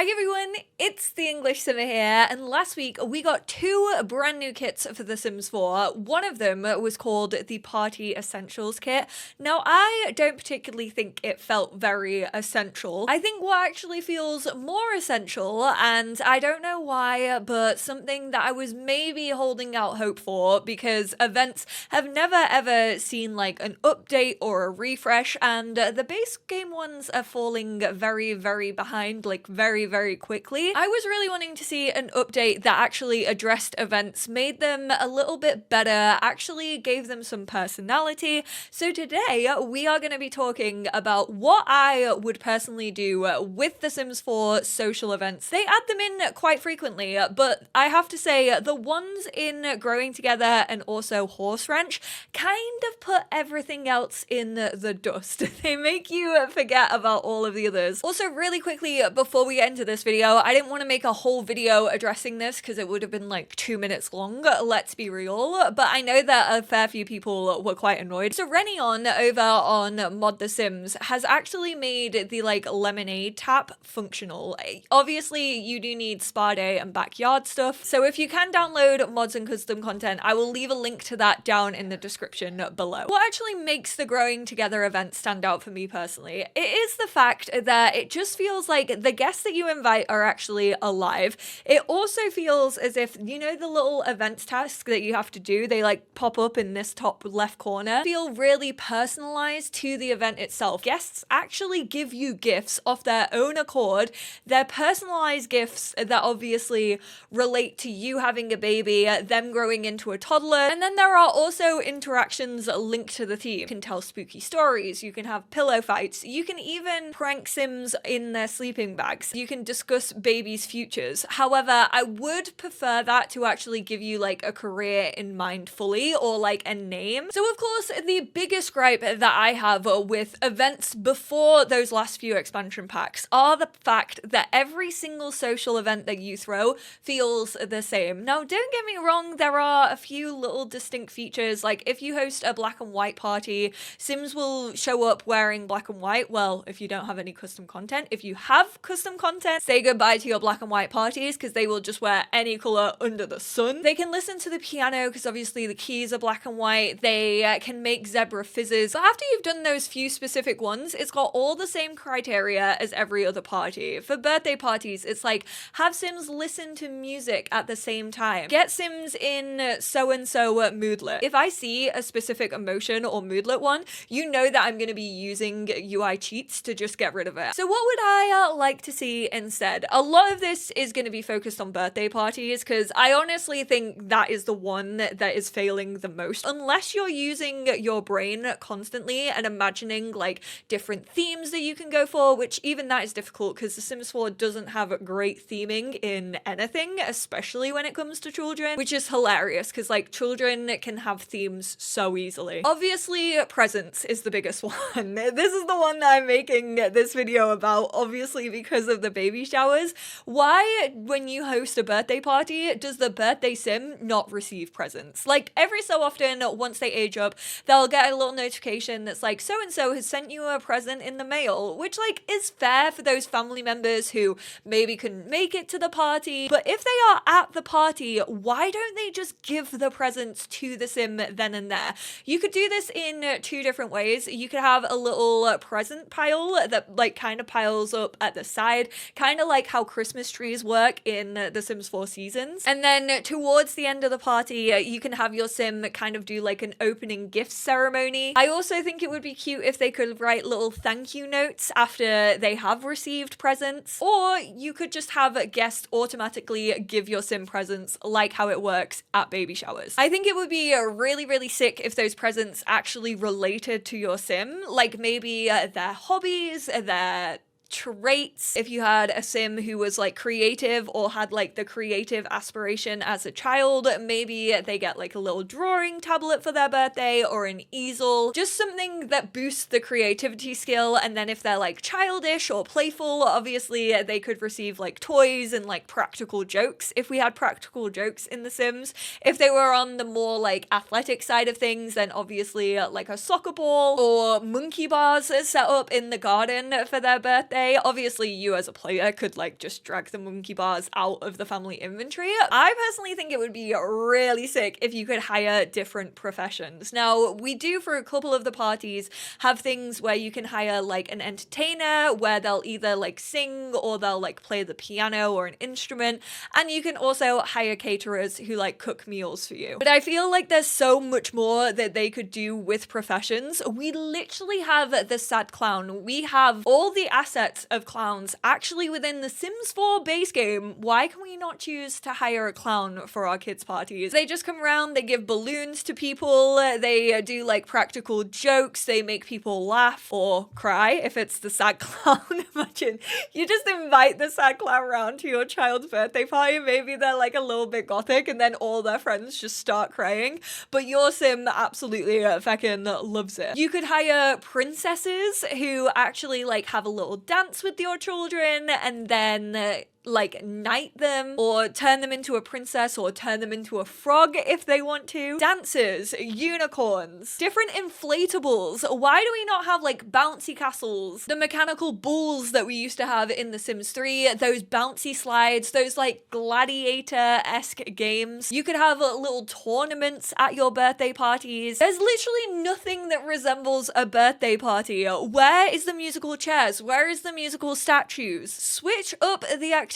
Hi everyone, it's the English Simmer here, and last week we got two brand new kits for The Sims 4. One of them was called the Party Essentials kit. Now, I don't particularly think it felt very essential. I think what actually feels more essential, and I don't know why, but something that I was maybe holding out hope for, because events have never ever seen like an update or a refresh, and the base game ones are falling very behind, like very quickly. I was really wanting to see an update that actually addressed events, made them a little bit better, actually gave them some personality. So today we are going to be talking about what I would personally do with The Sims 4 social events. They add them in quite frequently, but I have to say the ones in Growing Together and also Horse Ranch kind of put everything else in the dust. They make you forget about all of the others. Also, really quickly before we get into this video, I didn't want to make a whole video addressing this because it would have been like 2 minutes long, let's be real, but I know that a fair few people were quite annoyed. So Renion over on Mod The Sims has actually made the like lemonade tap functional. Obviously you do need spa day and backyard stuff, so if you can download mods and custom content, I will leave a link to that down in the description below. What actually makes the Growing Together event stand out for me personally, it is the fact that it just feels like the guests that you invite are actually alive. It also feels as if, you know, the little events task that you have to do, they like pop up in this top left corner, feel really personalized to the event itself. Guests actually give you gifts of their own accord. They're personalized gifts that obviously relate to you having a baby, them growing into a toddler, and then there are also interactions linked to the theme. You can tell spooky stories, you can have pillow fights, you can even prank Sims in their sleeping bags, you can discuss babies' futures. However, I would prefer that to actually give you like a career in mind fully, or like a name. So of course, the biggest gripe that I have with events before those last few expansion packs are the fact that every single social event that you throw feels the same. Now, don't get me wrong, there are a few little distinct features, like if you host a black and white party, Sims will show up wearing black and white. Well, if you don't have any custom content. If you have custom content, say goodbye to your black and white parties because they will just wear any color under the sun. They can listen to the piano because obviously the keys are black and white. They can make zebra fizzes. But after you've done those few specific ones, it's got all the same criteria as every other party. For birthday parties, it's like have Sims listen to music at the same time. Get Sims in so-and-so moodlet. If I see a specific emotion or moodlet one, you know that I'm going to be using UI cheats to just get rid of it. So what would I like to see instead? A lot of this is going to be focused on birthday parties because I honestly think that is the one that is failing the most. Unless you're using your brain constantly and imagining like different themes that you can go for, which even that is difficult because The Sims 4 doesn't have great theming in anything, especially when it comes to children, which is hilarious because like children can have themes so easily. Obviously, presents is the biggest one. This is the one that I'm making this video about, obviously because of the baby showers. Why, when you host a birthday party, does the birthday sim not receive presents? Like every so often, once they age up, they'll get a little notification that's like, so-and-so has sent you a present in the mail, which like is fair for those family members who maybe couldn't make it to the party. But if they are at the party, why don't they just give the presents to the sim then and there? You could do this in two different ways. You could have a little present pile that like kind of piles up at the side, kind of like how Christmas trees work in The Sims 4 Seasons. And then towards the end of the party, you can have your sim kind of do like an opening gift ceremony. I also think it would be cute if they could write little thank you notes after they have received presents. Or you could just have guests automatically give your sim presents like how it works at baby showers. I think it would be really sick if those presents actually related to your sim, like maybe their hobbies, their traits. If you had a sim who was like creative or had like the creative aspiration as a child, maybe they get like a little drawing tablet for their birthday or an easel, just something that boosts the creativity skill. And then if they're like childish or playful, obviously they could receive like toys and like practical jokes if we had practical jokes in The Sims. If they were on the more like athletic side of things, then obviously like a soccer ball or monkey bars set up in the garden for their birthday. birthday. Obviously, you as a player could like just drag the monkey bars out of the family inventory. I personally think it would be really sick if you could hire different professions. Now, we do for a couple of the parties have things where you can hire like an entertainer where they'll either like sing or they'll like play the piano or an instrument, and you can also hire caterers who like cook meals for you. But I feel like there's so much more that they could do with professions. We literally have the sad clown. We have all the assets of clowns actually within the Sims 4 base game. Why can we not choose to hire a clown for our kids' parties? They just come around, they give balloons to people, they do like practical jokes, they make people laugh or cry if it's the sad clown. Imagine you just invite the sad clown around to your child's birthday party. Maybe they're like a little bit gothic and then all their friends just start crying, but your sim absolutely fucking loves it. You could hire princesses who actually like have a little dance with your children and then like knight them or turn them into a princess or turn them into a frog if they want to. Dancers, unicorns, different inflatables. Why do we not have like bouncy castles? The mechanical bulls that we used to have in The Sims 3, those bouncy slides, those like gladiator-esque games. You could have little tournaments at your birthday parties. There's literally nothing that resembles a birthday party. Where is the musical chairs? Where is the musical statues? Switch up the activities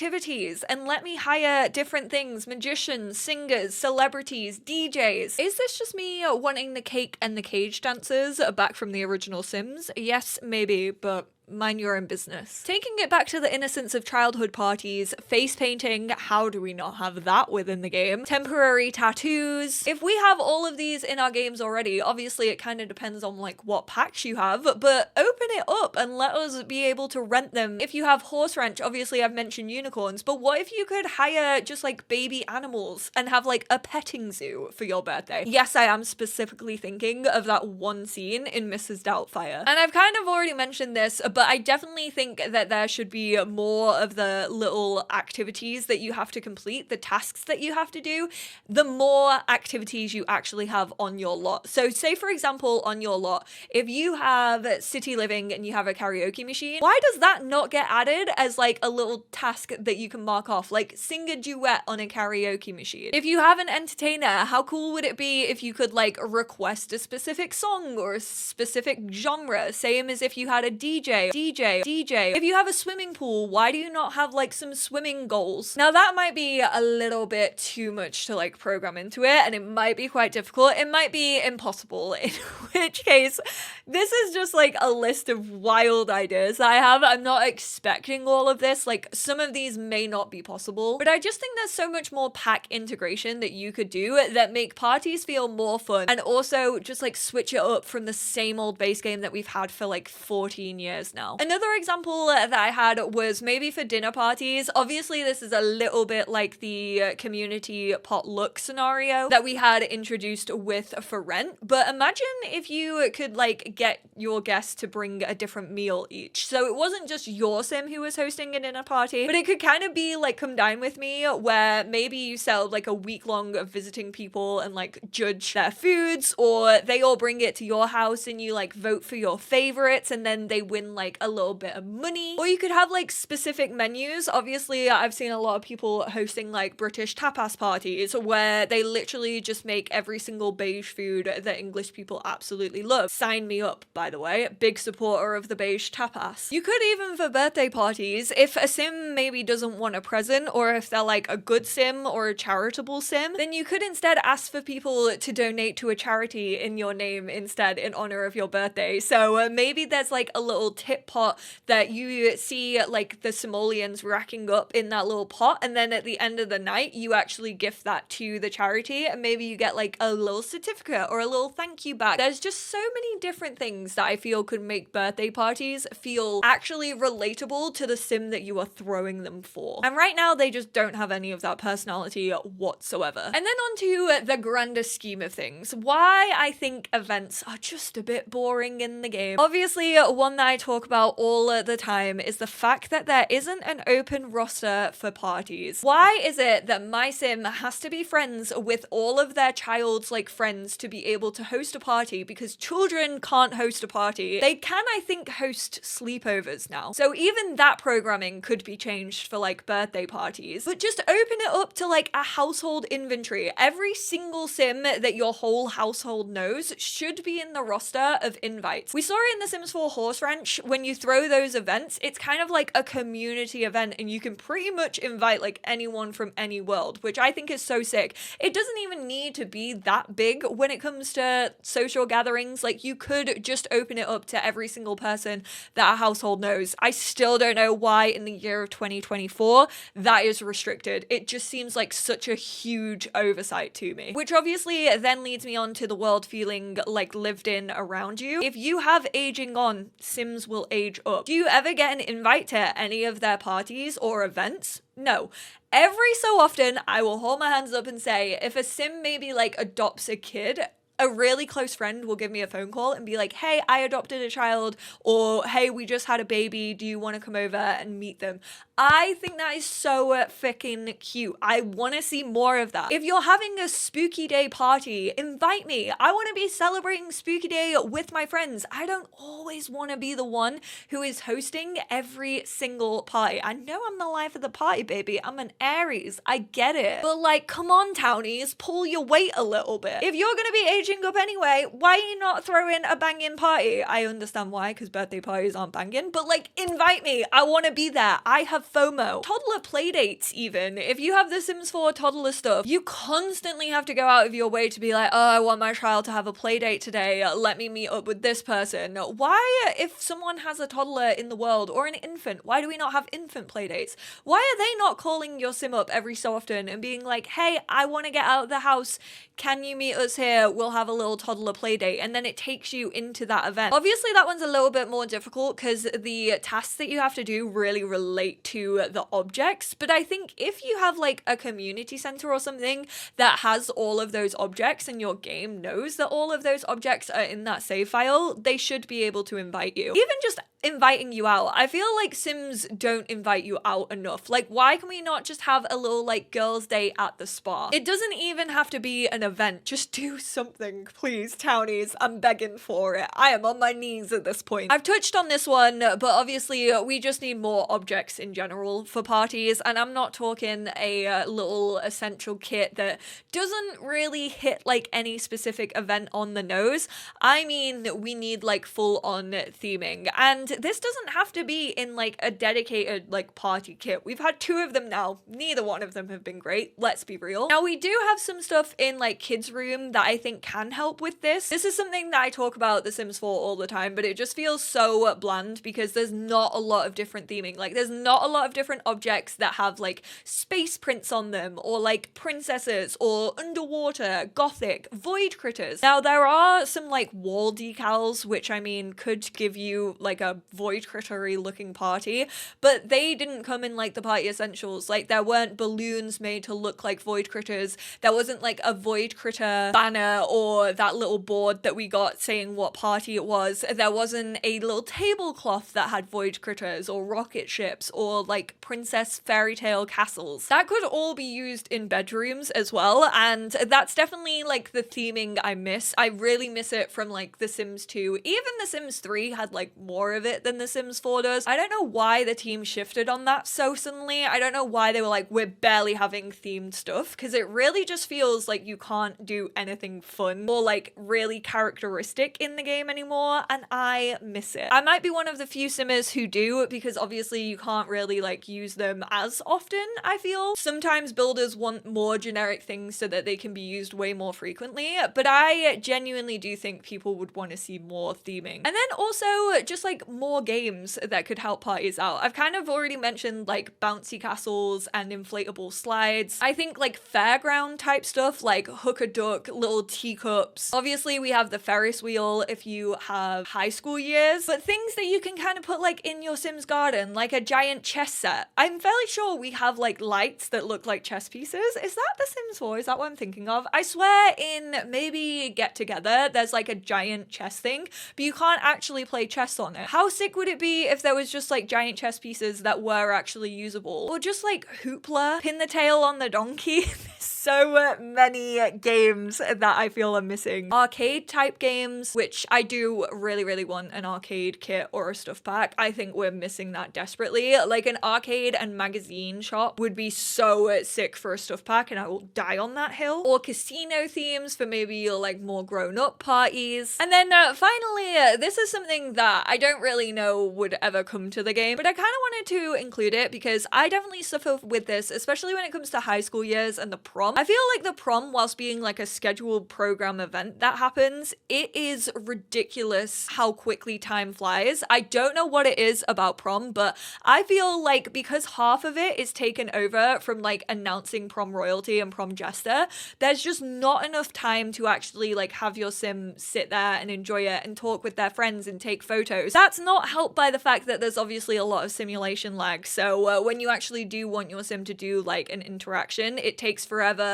and let me hire different things: magicians, singers, celebrities, DJs. Is this just me wanting the cake and the cage dancers back from the original Sims? Yes, maybe, but mind your own business. Taking it back to the innocence of childhood parties, face painting, how do we not have that within the game? Temporary tattoos. If we have all of these in our games already, obviously it kind of depends on like what packs you have, but open it up and let us be able to rent them. If you have horse ranch, obviously I've mentioned unicorns, but what if you could hire just like baby animals and have like a petting zoo for your birthday? Yes, I am specifically thinking of that one scene in Mrs. Doubtfire. And I've kind of already mentioned this, but I definitely think that there should be more of the little activities that you have to complete, the tasks that you have to do, the more activities you actually have on your lot. So say, for example, on your lot, if you have city living and you have a karaoke machine, why does that not get added as like a little task that you can mark off? Like sing a duet on a karaoke machine. If you have an entertainer, how cool would it be if you could like request a specific song or a specific genre? Same as if you had a DJ. If you have a swimming pool, why do you not have like some swimming goals? Now that might be a little bit too much to like program into it, and it might be quite difficult. It might be impossible, in which case this is just like a list of wild ideas that I have. I'm not expecting all of this. Like some of these may not be possible, but I just think there's so much more pack integration that you could do that make parties feel more fun and also just like switch it up from the same old base game that we've had for like 14 years now. Another example that I had was maybe for dinner parties. Obviously, this is a little bit like the community potluck scenario that we had introduced with For Rent, but imagine if you could like get your guests to bring a different meal each. So it wasn't just your sim who was hosting a dinner party, but it could kind of be like Come Dine With Me, where maybe you sell like a week long of visiting people and like judge their foods, or they all bring it to your house and you like vote for your favorites and then they win like a little bit of money. Or you could have like specific menus. Obviously, I've seen a lot of people hosting like British tapas parties where they literally just make every single beige food that English people absolutely love. Sign me up, by the way. Big supporter of the beige tapas. You could even for birthday parties, if a sim maybe doesn't want a present, or if they're like a good sim or a charitable sim, then you could instead ask for people to donate to a charity in your name instead in honor of your birthday. So maybe there's like a little tip pot that you see like the simoleons racking up in that little pot, and then at the end of the night you actually gift that to the charity and maybe you get like a little certificate or a little thank you bag. There's just so many different things that I feel could make birthday parties feel actually relatable to the sim that you are throwing them for. And right now they just don't have any of that personality whatsoever. And then on to the grander scheme of things, why I think events are just a bit boring in the game. Obviously, one that I talk talk about all the time is the fact that there isn't an open roster for parties. Why is it that my sim has to be friends with all of their child's like friends to be able to host a party? Because children can't host a party. They can, I think, host sleepovers now. So even that programming could be changed for like birthday parties. But just open it up to like a household inventory. Every single sim that your whole household knows should be in the roster of invites. We saw it in The Sims 4 Horse Ranch. When you throw those events, it's kind of like a community event and you can pretty much invite like anyone from any world, which I think is so sick. It doesn't even need to be that big when it comes to social gatherings. Like you could just open it up to every single person that a household knows. I still don't know why in the year of 2024 that is restricted. It just seems like such a huge oversight to me, which obviously then leads me on to the world feeling like lived in around you. If you have aging on, Sims will age up. Do you ever get an invite to any of their parties or events? No. Every so often, I will hold my hands up and say, if a sim maybe like adopts a kid, a really close friend will give me a phone call and be like, hey, I adopted a child, or hey, we just had a baby. Do you want to come over and meet them? I think that is so freaking cute. I want to see more of that. If you're having a spooky day party, invite me. I want to be celebrating spooky day with my friends. I don't always want to be the one who is hosting every single party. I know I'm the life of the party, baby. I'm an Aries. I get it. But like, come on, townies, pull your weight a little bit. If you're going to be aging up anyway, why are you not throwing a banging party? I understand why, because birthday parties aren't banging, but like, invite me. I want to be there. I have FOMO. Toddler playdates even. If you have the Sims 4 toddler stuff, you constantly have to go out of your way to be like, oh, I want my child to have a playdate today. Let me meet up with this person. Why, if someone has a toddler in the world or an infant, why do we not have infant playdates? Why are they not calling your sim up every so often and being like, hey, I want to get out of the house. Can you meet us here? We'll have a little toddler playdate. And then it takes you into that event. Obviously, that one's a little bit more difficult because the tasks that you have to do really relate to the objects. But I think if you have like a community center or something that has all of those objects and your game knows that all of those objects are in that save file, they should be able to invite you. Even just inviting you out. I feel like Sims don't invite you out enough. Like, why can we not just have a little like girls' day at the spa? It doesn't even have to be an event. Just do something, please, townies. I'm begging for it. I am on my knees at this point. I've touched on this one, but obviously we just need more objects in general for parties, and I'm not talking a little essential kit that doesn't really hit like any specific event on the nose. I mean, we need like full on theming, and this doesn't have to be in like a dedicated like party kit. We've had 2 of them now. Neither one of them have been great. Let's be real. Now we do have some stuff in like kids room that I think can help with this. This is something that I talk about The Sims 4 all the time, but it just feels so bland because there's not a lot of different theming. Like there's not a lot of different objects that have like space prints on them, or like princesses, or underwater, gothic, void critters. Now there are some like wall decals, which I mean could give you like a void crittery looking party, but they didn't come in like the party essentials. Like there weren't balloons made to look like void critters. There wasn't like a void critter banner or that little board that we got saying what party it was. There wasn't a little tablecloth that had void critters or rocket ships or like princess fairy tale castles. That could all be used in bedrooms as well, and that's definitely like the theming I miss. I really miss it from like The Sims 2. Even The Sims 3 had like more of it than The Sims 4 does. I don't know why the team shifted on that so suddenly. I don't know why they were like, we're barely having themed stuff, because it really just feels like you can't do anything fun or like really characteristic in the game anymore, and I miss it. I might be one of the few simmers who do, because obviously you can't really like use them as often, I feel. Sometimes builders want more generic things so that they can be used way more frequently, but I genuinely do think people would want to see more theming. And then also just like more games that could help parties out. I've kind of already mentioned like bouncy castles and inflatable slides. I think like fairground type stuff like hook a duck, little teacups. Obviously we have the Ferris wheel if you have high school years, but things that you can kind of put like in your Sims garden, like a giant chess set. I'm fairly sure we have like lights that look like chess pieces. Is that The Sims 4? Is that what I'm thinking of? I swear in maybe Get Together, there's like a giant chess thing, but you can't actually play chess on it. How How sick would it be if there was just like giant chess pieces that were actually usable? Or just like Hoopla, pin the tail on the donkey. So many games that I feel are missing. Arcade type games, which I do really want an arcade kit or a stuff pack. I think we're missing that desperately. Like an arcade and magazine shop would be so sick for a stuff pack, and I will die on that hill. Or casino themes for maybe your like more grown-up parties. And then finally, this is something that I don't really know would ever come to the game, but I kind of wanted to include it because I definitely suffer with this, especially when it comes to high school years and the prom. I feel like the prom, whilst being like a scheduled program event that happens, it is ridiculous how quickly time flies. I don't know what it is about prom, but I feel like because half of it is taken over from like announcing prom royalty and prom jester, there's just not enough time to actually like have your sim sit there and enjoy it and talk with their friends and take photos. That's not helped by the fact that there's obviously a lot of simulation lag. So when you actually do want your sim to do like an interaction, it takes forever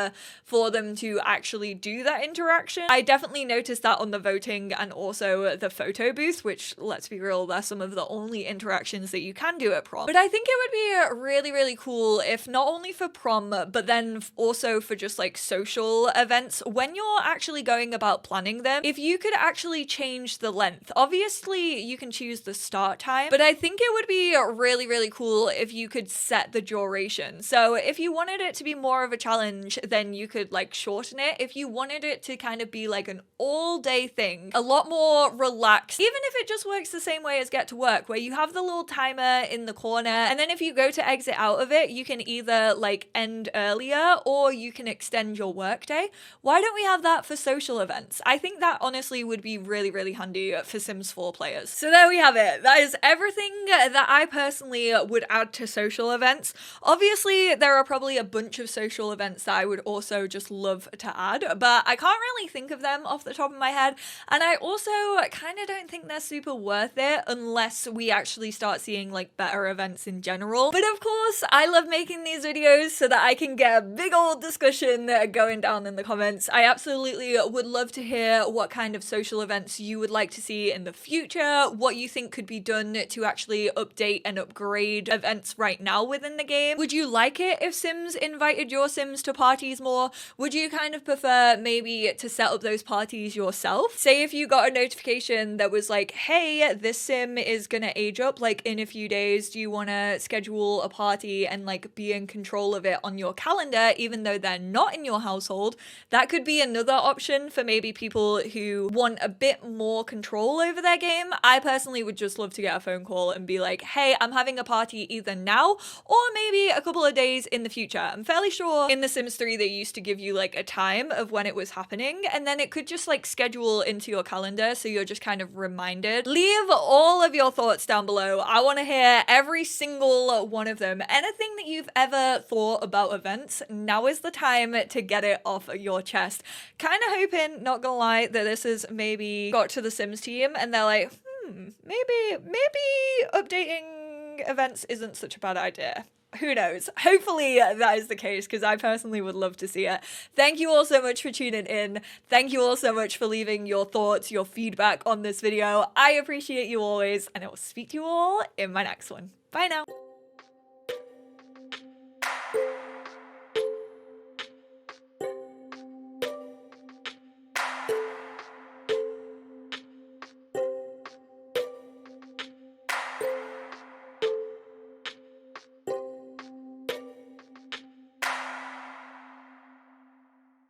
for them to actually do that interaction. I definitely noticed that on the voting and also the photo booth, which, let's be real, they're some of the only interactions that you can do at prom. But I think it would be really cool if not only for prom, but then also for just like social events, when you're actually going about planning them, if you could actually change the length. Obviously, you can choose the start time, but I think it would be really cool if you could set the duration. So if you wanted it to be more of a challenge, then you could like shorten it. If you wanted it to kind of be like an all-day thing, a lot more relaxed, even if it just works the same way as Get to Work, where you have the little timer in the corner, and then if you go to exit out of it, you can either like end earlier or you can extend your workday. Why don't we have that for social events? I think that honestly would be really handy for Sims 4 players. So there we have it. That is everything that I personally would add to social events. Obviously, there are probably a bunch of social events that I would also just love to add, but I can't really think of them off the top of my head, and I also kind of don't think they're super worth it unless we actually start seeing like better events in general. But of course, I love making these videos so that I can get a big old discussion going down in the comments. I absolutely would love to hear what kind of social events you would like to see in the future, what you think could be done to actually update and upgrade events right now within the game. Would you like it if Sims invited your Sims to parties more? Would you kind of prefer maybe to set up those parties yourself? Say if you got a notification that was like, hey, this sim is gonna age up like in a few days, do you want to schedule a party and like be in control of it on your calendar even though they're not in your household? That could be another option for maybe people who want a bit more control over their game. I personally would just love to get a phone call and be like, hey, I'm having a party either now or maybe a couple of days in the future. I'm fairly sure in The Sims 3 they used to give you like a time of when it was happening, and then it could just like schedule into your calendar so you're just kind of reminded. Leave all of your thoughts down below. I want to hear every single one of them. Anything that you've ever thought about events, now is the time to get it off your chest. Kind of hoping, not gonna lie, that this has maybe got to the Sims team and they're like, maybe updating events isn't such a bad idea. Who knows? Hopefully that is the case, because I personally would love to see it. Thank you all so much for tuning in. Thank you all so much for leaving your thoughts, your feedback on this video. I appreciate you always, and I will speak to you all in my next one. Bye now.